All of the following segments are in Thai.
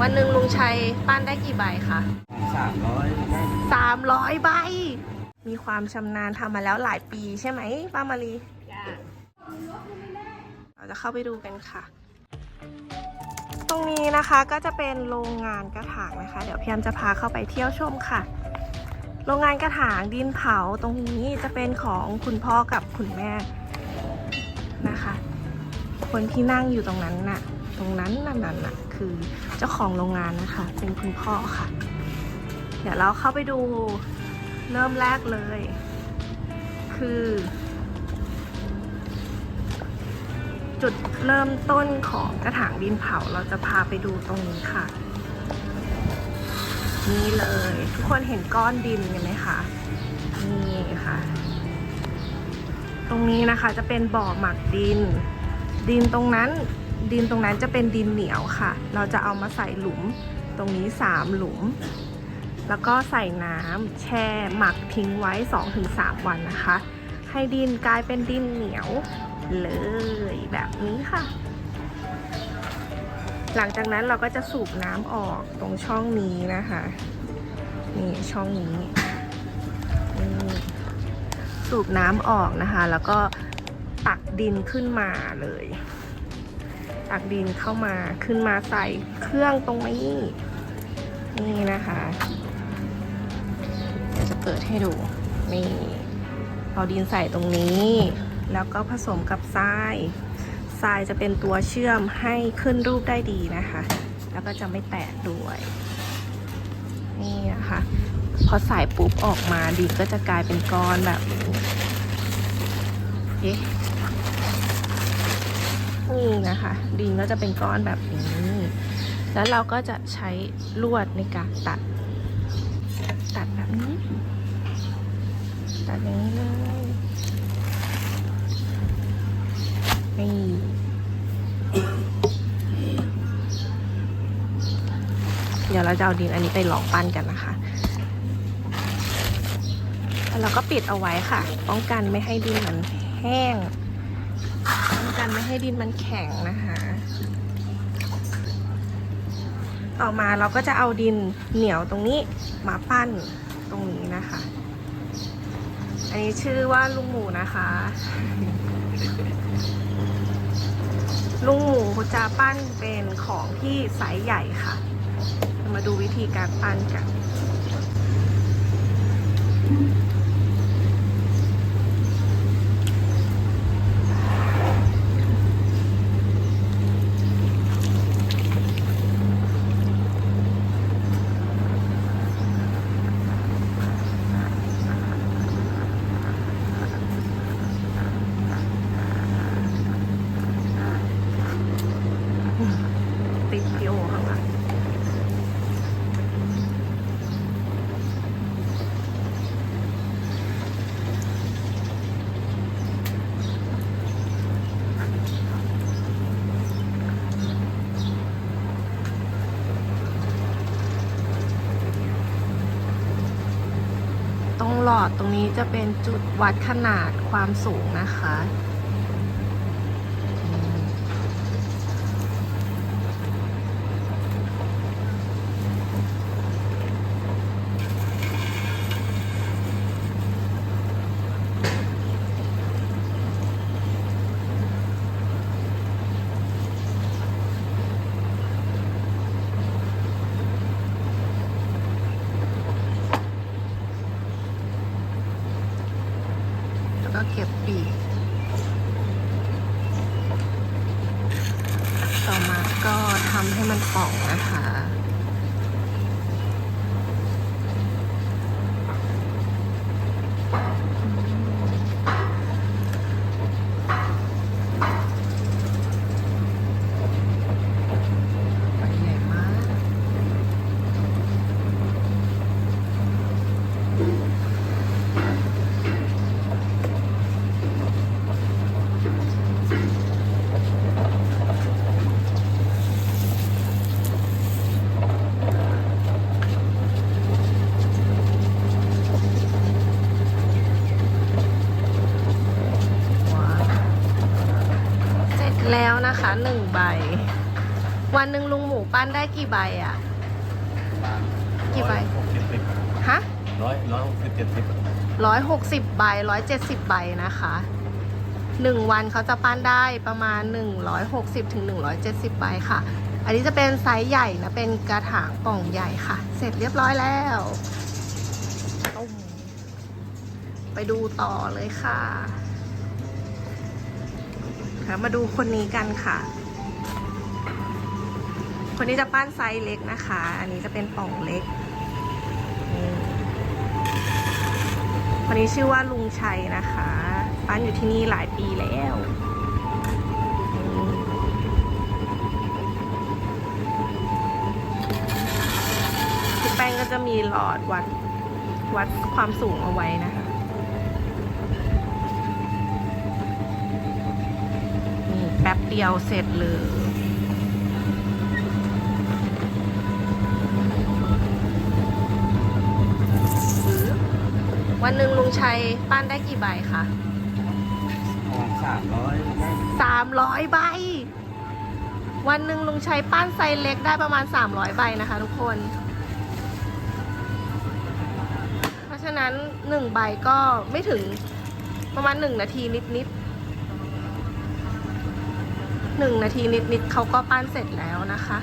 วันหนึ่งลุงชัยปั้นได้กี่ใบคะ300 ใบมีความชำนาญทำมาแล้วหลายปีใช่ไหมป้ามารีเราจะเข้าไปดูกันค่ะตรงนี้นะคะก็จะเป็นโรงงานกระถางนะคะเดี๋ยวพี่แอมจะพาเข้าไปเที่ยวชมค่ะโรงงานกระถางดินเผาตรงนี้จะเป็นของคุณพ่อกับคุณแม่นะคะคนที่นั่งอยู่ตรงนั้นน่ะนั่นน่ะคือเจ้าของโรงงานนะคะเป็นคุณพ่อค่ะเดี๋ยวเราเข้าไปดูเริ่มแรกเลยคือจุดเริ่มต้นของกระถางดินเผาเราจะพาไปดูตรงนี้ค่ะนี่เลยทุกคนเห็นก้อนดินกันไหมคะนี่ค่ะตรงนี้นะคะจะเป็นบ่อหมักดินตรงนั้นจะเป็นดินเหนียวค่ะเราจะเอามาใส่หลุมตรงนี้3หลุมแล้วก็ใส่น้ำแช่หมักทิ้งไว้ 2-3 วันนะคะให้ดินกลายเป็นดินเหนียวเลยแบบนี้ค่ะหลังจากนั้นเราก็จะสูบน้ำออกตรงช่องนี้นะคะนี่ช่องนี้สูบน้ำออกนะคะแล้วก็ตักดินขึ้นมาเลยตักดินเข้ามาขึ้นมาใส่เครื่องตรงนี้นี่นะคะเดี๋ยวจะเปิดให้ดูนี่เอาดินใส่ตรงนี้แล้วก็ผสมกับทรายจะเป็นตัวเชื่อมให้ขึ้นรูปได้ดีนะคะแล้วก็จะไม่แตกด้วยนี่นะคะพอใส่ปุ๊บออกมาดินก็จะกลายเป็นก้อนแบบนี้นี่นะคะดินก็จะเป็นก้อนแบบนี้แล้วเราก็จะใช้ลวดในการตัดแบบนี้ตัดอย่างนี้เลยนี่เดี๋ยวเราจะเอาดินอันนี้ไปลองปั้นกันนะคะแล้วเราก็ปิดเอาไว้ค่ะป้องกันไม่ให้ดินมันแห้งป้องกันไม่ให้ดินมันแข็งนะคะต่อมาเราก็จะเอาดินเหนียวตรงนี้มาปั้นตรงนี้นะคะอันนี้ชื่อว่าลุงหมูนะคะลุงหมูจะปั้นเป็นของที่ไซส์ใหญ่ค่ะมาดูวิธีการปั้นกันติดวิดีโอข้างหลังตรงหลอดตรงนี้จะเป็นจุดวัดขนาดความสูงนะคะแล้วก็เก็บปีกต่อมาก็ทำให้มันป่องนะคะใหญ่มากแล้วนะคะ1 ใบ วันหนึ่งลุงหมูปั้นได้กี่ใบอ่ะ กี่ใบ ฮะ 160 ใบ 170 ใบนะคะ1 วันเขาจะปั้นได้ประมาณ160 ถึง 170 ใบค่ะ อันนี้จะเป็นไซส์ใหญ่นะ เป็นกระถางป่องใหญ่ค่ะ เสร็จเรียบร้อยแล้วไปดูต่อเลยค่ะมาดูคนนี้กันค่ะ คนนี้จะปั้นไซส์เล็กนะคะ อันนี้จะเป็นป่องเล็กคนนี้ชื่อว่าลุงชัยนะคะ ปั้นอยู่ที่นี่หลายปีแล้วที่แป้งก็จะมีหลอดวัดความสูงเอาไว้นะคะนี่แป๊บเดียวเสร็จเลยวันหนึ่งลุงชัยปั้นได้กี่ใบคะ300 ใบ วันหนึ่งลุงชัยปั้นไซส์เล็กได้ประมาณ300 ใบนะคะทุกคน เพราะฉะนั้น1 ใบก็ไม่ถึงประมาณ1 นาทีนิด1 นาทีนิดเขาก็ปั้นเสร็จแล้วนะคะ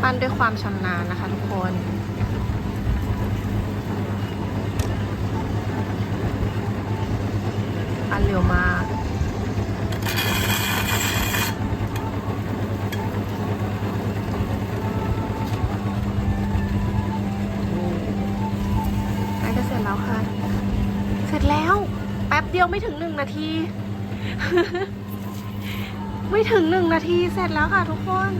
ปั้นด้วยความชำนาญนะคะทุกคนปั้นเร็วมากใกล้จะเสร็จแล้วค่ะเสร็จแล้วแป๊บเดียวไม่ถึง1 นาที ไม่ถึง1 นาทีเสร็จแล้วค่ะทุกคน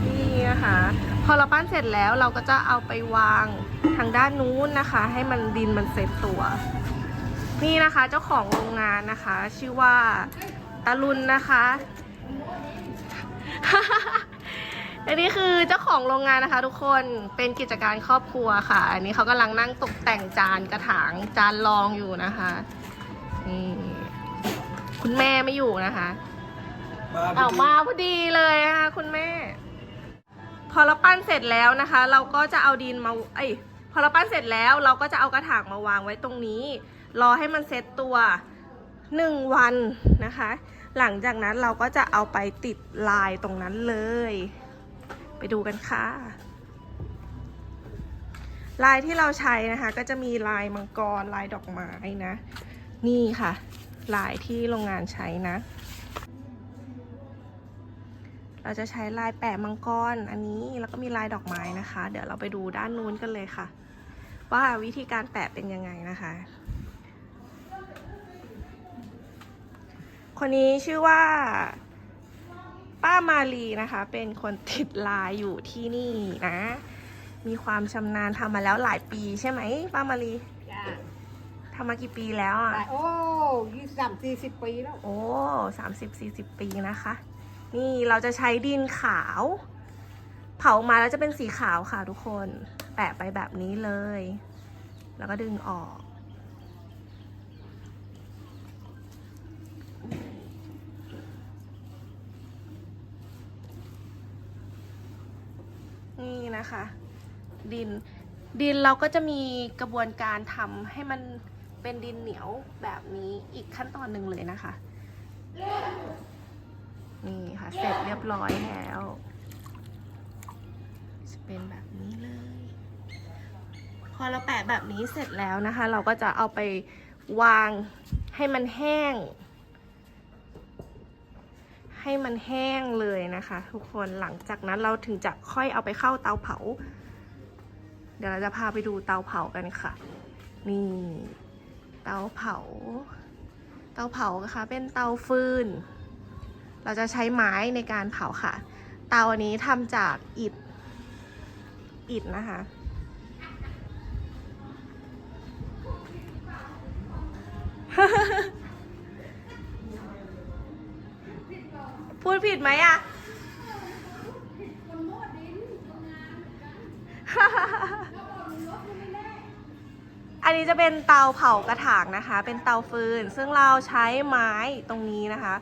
นี่นะคะพอเราปั้นเสร็จแล้วเราก็จะเอาไปวางทางด้านนู้นนะคะ ให้มันดินมันเซตตัวนี่นะคะเจ้าของโรงงานนะคะ ชื่อว่าตาลุนนะคะ อันนี้คือเจ้าของโรงงานนะคะทุกคนเป็นกิจการครอบครัวค่ะอันนี้เขากำลังนั่งตกแต่งจานกระถางจานรองอยู่นะคะนี่คุณแม่ไม่อยู่นะคะเอามาพอดีเลยค่ะคุณแม่พอเราปั้นเสร็จแล้วนะคะ เราก็จะเอาดินมาพอเราปั้นเสร็จแล้วเราก็จะเอากระถางมาวางไว้ตรงนี้รอให้มันเซตตัว1 วันนะคะ หลังจากนั้นเราก็จะเอาไปติดลายตรงนั้นเลยไปดูกันค่ะลายที่เราใช้นะคะก็จะมีลายมังกรลายดอกไม้นะนี่ค่ะลายที่โรงงานใช้นะเราจะใช้ลายแปะมังกรอันนี้แล้วก็มีลายดอกไม้นะคะเดี๋ยวเราไปดูด้านนู้นกันเลยค่ะว่าวิธีการแปะเป็นยังไงนะคะคนนี้ชื่อว่าป้ามาลีนะคะเป็นคนติดลายอยู่ที่นี่นะมีความชำนาญทำมาแล้วหลายปีใช่ไหมป้ามาลีทำมากี่ปีแล้วอ่ะโอ้30-40 ปีแล้วโอ้30-40 ปีนะคะนี่เราจะใช้ดินขาวเผามาแล้วจะเป็นสีขาวค่ะทุกคนแปะไปแบบนี้เลยแล้วก็ดึงออกนี่นะคะดินเราก็จะมีกระบวนการทำให้มันเป็นดินเหนียวแบบนี้อีกขั้นตอนหนึ่งเลยนะคะนี่ค่ะเสร็จเรียบร้อยแล้วจะเป็นแบบนี้เลยพอเราแปะแบบนี้เสร็จแล้วนะคะเราก็จะเอาไปวางให้มันแห้งเลยนะคะทุกคนหลังจากนั้นเราถึงจะค่อยเอาไปเข้าเตาเผาเดี๋ยวเราจะพาไปดูเตาเผากันค่ะนี่เตาเผานะคะเป็นเตาฟืนเราจะใช้ไม้ในการเผาค่ะเตาอันนี้ทำจากอิฐนะคะ พูดผิดไหมอะ อันนี้จะเป็นเตาเผากระถางนะคะ เป็นเตาฟืน ซึ่งเราใช้ไม้ตรงนี้นะคะ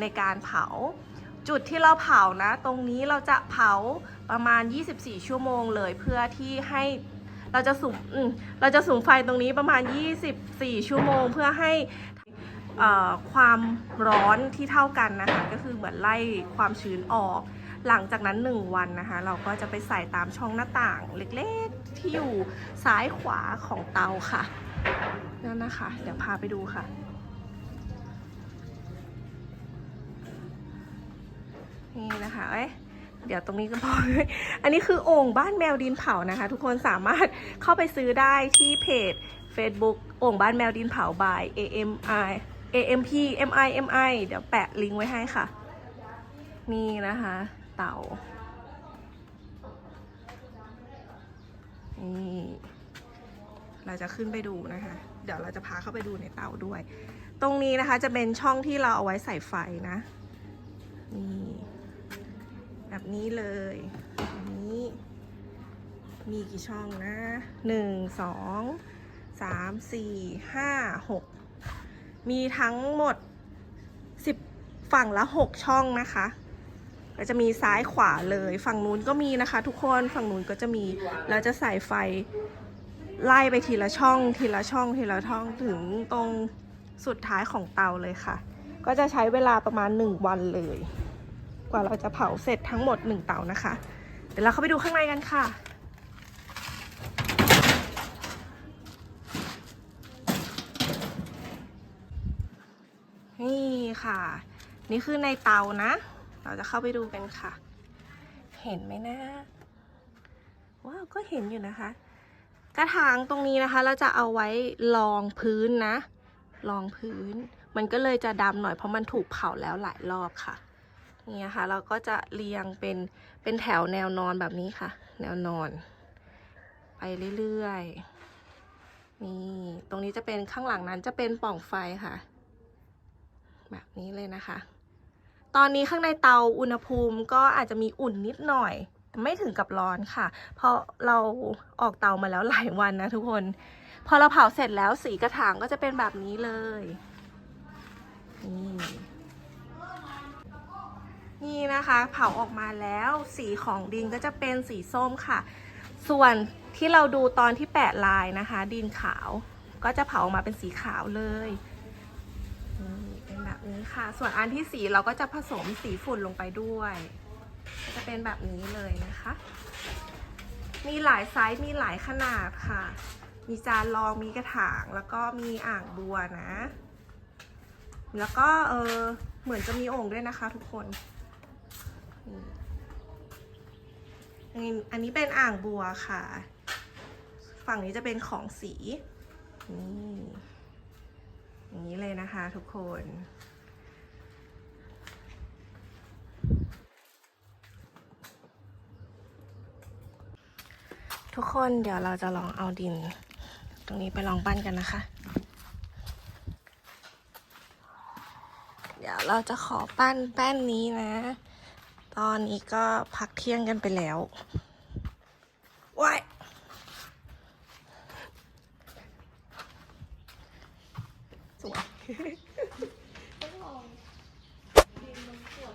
ในการเผา จุดที่เราเผานะ ตรงนี้เราจะเผาประมาณ 24 ชั่วโมงเลย เพื่อที่ให้เราจะสุมไฟตรงนี้ประมาณ 24 ชั่วโมง เพื่อให้ความร้อนที่เท่ากันนะคะ ก็คือเหมือนไล่ความชื้นออก หลังจากนั้น1 วันนะคะ เราก็จะไปใส่ตามช่องหน้าต่างเล็กๆที่อยู่ซ้ายขวาของเตาค่ะนั่นนะคะ เดี๋ยวพาไปดูค่ะนี่นะคะเดี๋ยวตรงนี้ก็พออันนี้คือโอ่งบ้านแมวดินเผานะคะ ทุกคนสามารถเข้าไปซื้อได้ที่เพจ Facebook โอ่งบ้านแมวดินเผา by AMI เดี๋ยวแปะลิงก์ไว้ให้ค่ะนี่นะคะเตานี่เราจะขึ้นไปดูนะคะ เดี๋ยวเราจะพาเข้าไปดูในเตาด้วยตรงนี้นะคะจะเป็นช่องที่เราเอาไว้ใส่ไฟนะนี่แบบนี้เลยแบบนี้มีกี่ช่องนะ1 2 3 4 5 6มีทั้งหมด10ฝั่งละ6ช่องนะคะก็จะมีซ้ายขวาเลยฝั่งนู้นก็มีนะคะทุกคนฝั่งนู้นก็จะมีเราจะใส่ไฟไล่ไปทีละช่องทีละช่องทีละช่องถึงตรงสุดท้ายของเตาเลยค่ะก็จะใช้เวลาประมาณ1 วันเลยกว่าเราจะเผาเสร็จทั้งหมด1 เตานะคะเดี๋ยวเราเข้าไปดูข้างในกันค่ะนี่ค่ะนี่คือในเตานะเราจะเข้าไปดูกันค่ะเห็นไหมนะว้าวก็เห็นอยู่นะคะกระถางตรงนี้นะคะเราจะเอาไว้รองพื้นนะรองพื้นมันก็เลยจะดำหน่อยเพราะมันถูกเผาแล้วหลายรอบค่ะนี่ค่ะเราก็จะเรียงเป็นแถวแนวนอนแบบนี้ค่ะแนวนอนไปเรื่อยๆนี่ตรงนี้จะเป็นข้างหลังนั้นจะเป็นปล่องไฟค่ะแบบนี้เลยนะคะตอนนี้ข้างในเตาอุณหภูมิก็อาจจะมีอุ่นนิดหน่อยไม่ถึงกับร้อนค่ะเพราะเราออกเตามาแล้วหลายวันนะทุกคนพอเราเผาเสร็จแล้วสีกระถางก็จะเป็นแบบนี้เลยนี่นะคะเผาออกมาแล้วสีของดินก็จะเป็นสีส้มค่ะส่วนที่เราดูตอนที่แปะลายนะคะดินขาวก็จะเผาออกมาเป็นสีขาวเลยเป็นแบบนี้ค่ะส่วนอันที่สีเราก็จะผสมสีฝุ่นลงไปด้วยก็จะเป็นแบบนี้เลยนะคะมีหลายไซส์มีหลายขนาดค่ะมีจานรองมีกระถางแล้วก็มีอ่างบัวนะแล้วก็เหมือนจะมีโอ่งด้วยนะคะทุกคนอันนี้เป็นอ่างบัวค่ะฝั่งนี้จะเป็นของสีนี่อย่างนี้เลยนะคะทุกคนทุกคนเดี๋ยวเราจะลองเอาดินตรงนี้ไปลองปั้นกันนะคะเดี๋ยวเราจะขอปั้นแป้นนี้นะตอนนี้ก็พักเที่ยงกันไปแล้วว้ายสวยต้องลองดินมันสวย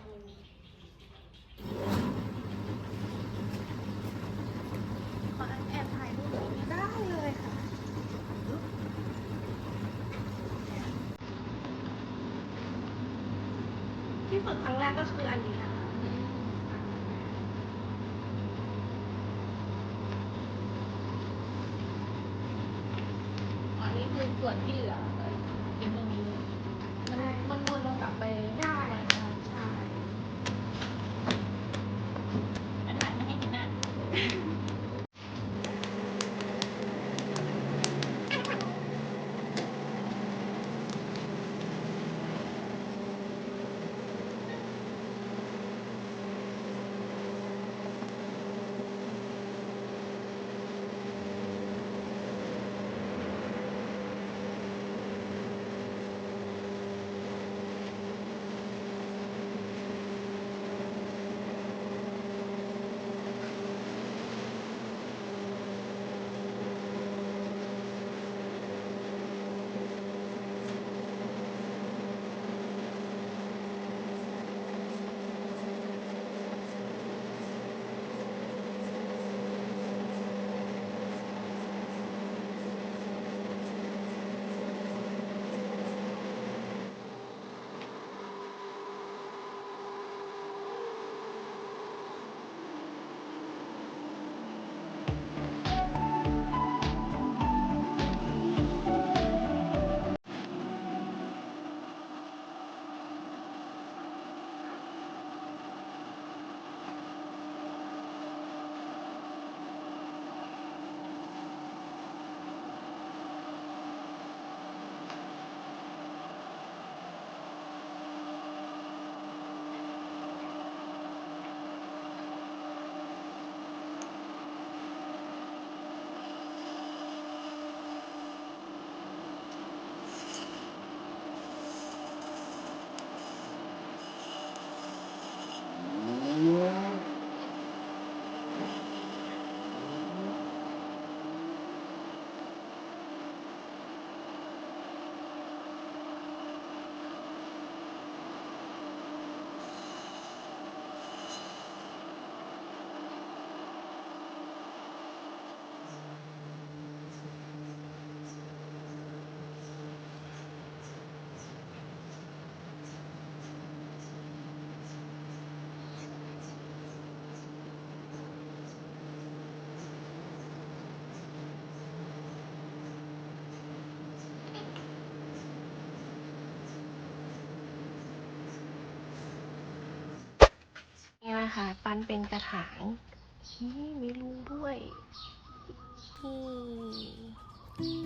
ขอแอบถ่ายรูปได้เลยค่ะที่ฝึกครั้งแรกก็คืออันนี้ค่ะอันนี้คือส่วนที่เหลือเป็นตรงนี้มันวนลงกลับไปได้ใช่อันไหนไม่ให้เห็นหน้า นะคะปั้นเป็นกระถางนี่มีรูด้วยนี่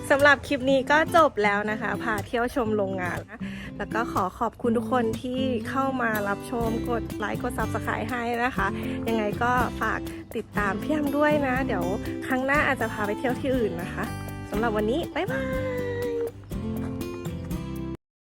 สำหรับคลิปนี้ก็จบแล้วนะคะพาเที่ยวชมโรงงานนะแล้วก็ขอขอบคุณทุกคนที่เข้ามารับชมกดไลค์กด Subscribe ให้นะคะยังไงก็ฝากติดตามพี่แอมด้วยนะเดี๋ยวครั้งหน้าอาจจะพาไปเที่ยวที่อื่นนะคะสำหรับวันนี้บ๊ายบาย